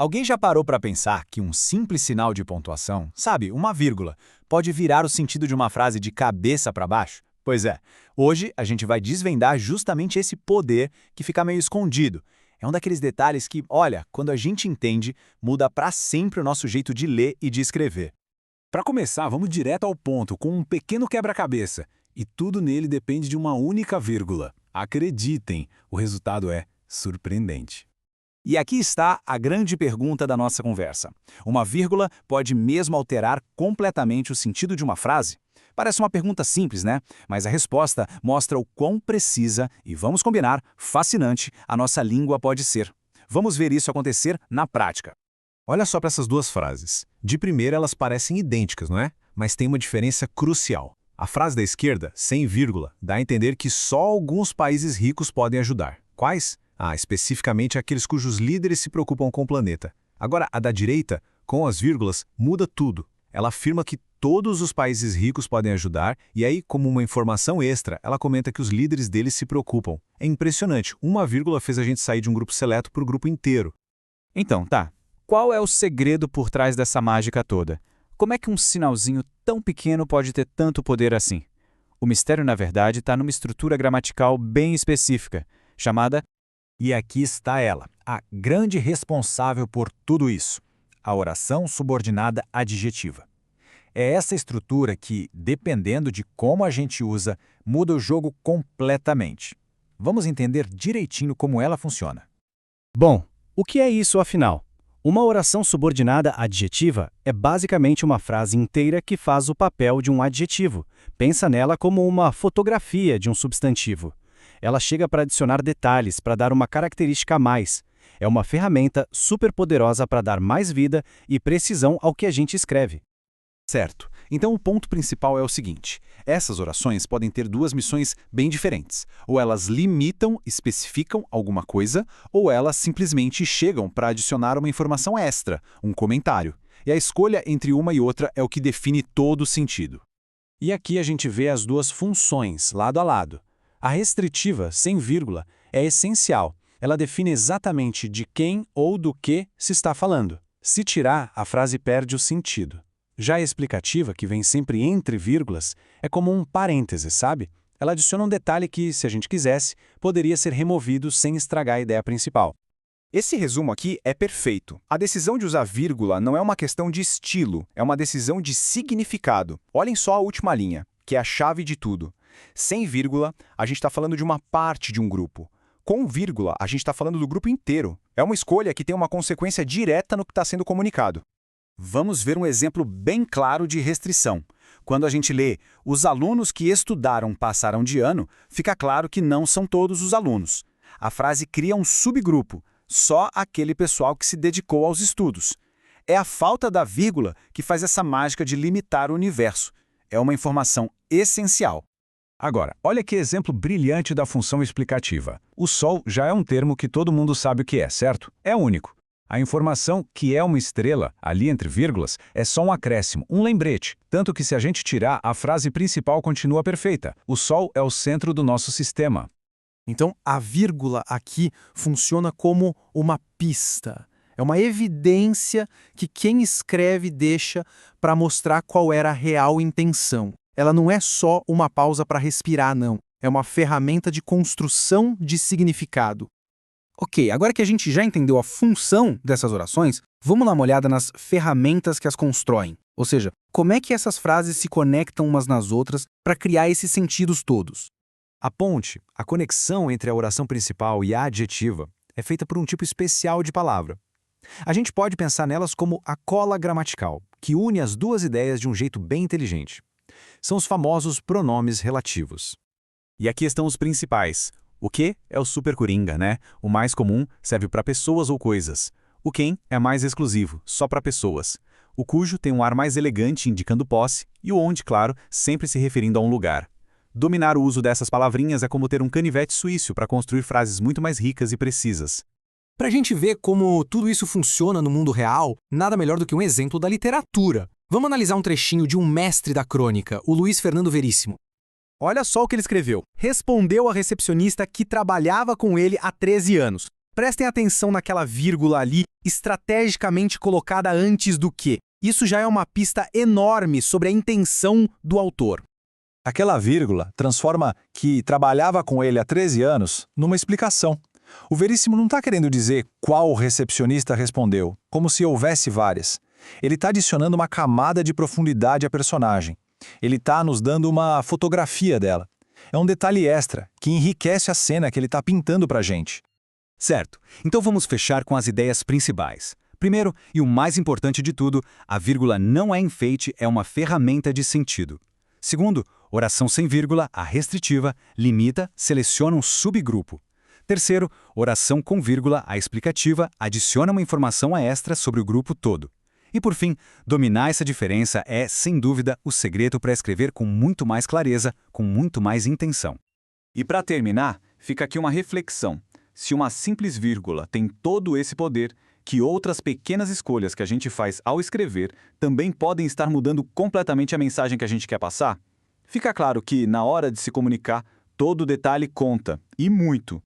Alguém já parou para pensar que um simples sinal de pontuação, sabe, uma vírgula, pode virar o sentido de uma frase de cabeça para baixo? Pois é, hoje a gente vai desvendar justamente esse poder que fica meio escondido. É um daqueles detalhes que, olha, quando a gente entende, muda para sempre o nosso jeito de ler e de escrever. Para começar, vamos direto ao ponto, com um pequeno quebra-cabeça. E tudo nele depende de uma única vírgula. Acreditem, o resultado é surpreendente. E aqui está a grande pergunta da nossa conversa. Uma vírgula pode mesmo alterar completamente o sentido de uma frase? Parece uma pergunta simples, né? Mas a resposta mostra o quão precisa e, vamos combinar, fascinante a nossa língua pode ser. Vamos ver isso acontecer na prática. Olha só para essas duas frases. De primeira, elas parecem idênticas, não é? Mas tem uma diferença crucial. A frase da esquerda, sem vírgula, dá a entender que só alguns países ricos podem ajudar. Quais? Especificamente aqueles cujos líderes se preocupam com o planeta. Agora, a da direita, com as vírgulas, muda tudo. Ela afirma que todos os países ricos podem ajudar e aí, como uma informação extra, ela comenta que os líderes deles se preocupam. É impressionante, uma vírgula fez a gente sair de um grupo seleto para o grupo inteiro. Então, tá. Qual é o segredo por trás dessa mágica toda? Como é que um sinalzinho tão pequeno pode ter tanto poder assim? O mistério, na verdade, está numa estrutura gramatical bem específica, chamada... E aqui está ela, a grande responsável por tudo isso, a oração subordinada adjetiva. É essa estrutura que, dependendo de como a gente usa, muda o jogo completamente. Vamos entender direitinho como ela funciona. Bom, o que é isso afinal? Uma oração subordinada adjetiva é basicamente uma frase inteira que faz o papel de um adjetivo. Pensa nela como uma fotografia de um substantivo. Ela chega para adicionar detalhes, para dar uma característica a mais. É uma ferramenta superpoderosa para dar mais vida e precisão ao que a gente escreve. Certo. Então o ponto principal é o seguinte: essas orações podem ter duas missões bem diferentes. Ou elas limitam, especificam alguma coisa, ou elas simplesmente chegam para adicionar uma informação extra, um comentário. E a escolha entre uma e outra é o que define todo o sentido. E aqui a gente vê as duas funções, lado a lado. A restritiva, sem vírgula, é essencial. Ela define exatamente de quem ou do que se está falando. Se tirar, a frase perde o sentido. Já a explicativa, que vem sempre entre vírgulas, é como um parêntese, sabe? Ela adiciona um detalhe que, se a gente quisesse, poderia ser removido sem estragar a ideia principal. Esse resumo aqui é perfeito. A decisão de usar vírgula não é uma questão de estilo, é uma decisão de significado. Olhem só a última linha, que é a chave de tudo. Sem vírgula, a gente está falando de uma parte de um grupo. Com vírgula, a gente está falando do grupo inteiro. É uma escolha que tem uma consequência direta no que está sendo comunicado. Vamos ver um exemplo bem claro de restrição. Quando a gente lê "os alunos que estudaram passaram de ano", fica claro que não são todos os alunos. A frase cria um subgrupo, só aquele pessoal que se dedicou aos estudos. É a falta da vírgula que faz essa mágica de limitar o universo. É uma informação essencial. Agora, olha que exemplo brilhante da função explicativa. O Sol já é um termo que todo mundo sabe o que é, certo? É único. A informação, que é uma estrela, ali entre vírgulas, é só um acréscimo, um lembrete. Tanto que se a gente tirar, a frase principal continua perfeita. O Sol é o centro do nosso sistema. Então, a vírgula aqui funciona como uma pista. É uma evidência que quem escreve deixa para mostrar qual era a real intenção. Ela não é só uma pausa para respirar, não. É uma ferramenta de construção de significado. Ok, agora que a gente já entendeu a função dessas orações, vamos dar uma olhada nas ferramentas que as constroem. Ou seja, como é que essas frases se conectam umas nas outras para criar esses sentidos todos. A ponte, a conexão entre a oração principal e a adjetiva, é feita por um tipo especial de palavra. A gente pode pensar nelas como a cola gramatical, que une as duas ideias de um jeito bem inteligente. São os famosos pronomes relativos. E aqui estão os principais. O que é o supercoringa, né? O mais comum serve para pessoas ou coisas. O quem é mais exclusivo, só para pessoas. O cujo tem um ar mais elegante, indicando posse, e o onde, claro, sempre se referindo a um lugar. Dominar o uso dessas palavrinhas é como ter um canivete suíço para construir frases muito mais ricas e precisas. Para a gente ver como tudo isso funciona no mundo real, nada melhor do que um exemplo da literatura. Vamos analisar um trechinho de um mestre da crônica, o Luiz Fernando Veríssimo. Olha só o que ele escreveu. Respondeu a recepcionista que trabalhava com ele há 13 anos. Prestem atenção naquela vírgula ali, estrategicamente colocada antes do que. Isso já é uma pista enorme sobre a intenção do autor. Aquela vírgula transforma que trabalhava com ele há 13 anos numa explicação. O Veríssimo não está querendo dizer qual recepcionista respondeu, como se houvesse várias. Ele está adicionando uma camada de profundidade à personagem. Ele está nos dando uma fotografia dela. É um detalhe extra que enriquece a cena que ele está pintando para a gente. Certo. Então vamos fechar com as ideias principais. Primeiro, e o mais importante de tudo, a vírgula não é enfeite, é uma ferramenta de sentido. Segundo, oração sem vírgula, a restritiva, limita, seleciona um subgrupo. Terceiro, oração com vírgula, a explicativa, adiciona uma informação extra sobre o grupo todo. E por fim, dominar essa diferença é, sem dúvida, o segredo para escrever com muito mais clareza, com muito mais intenção. E para terminar, fica aqui uma reflexão. Se uma simples vírgula tem todo esse poder, que outras pequenas escolhas que a gente faz ao escrever também podem estar mudando completamente a mensagem que a gente quer passar? Fica claro que, na hora de se comunicar, todo detalhe conta, e muito.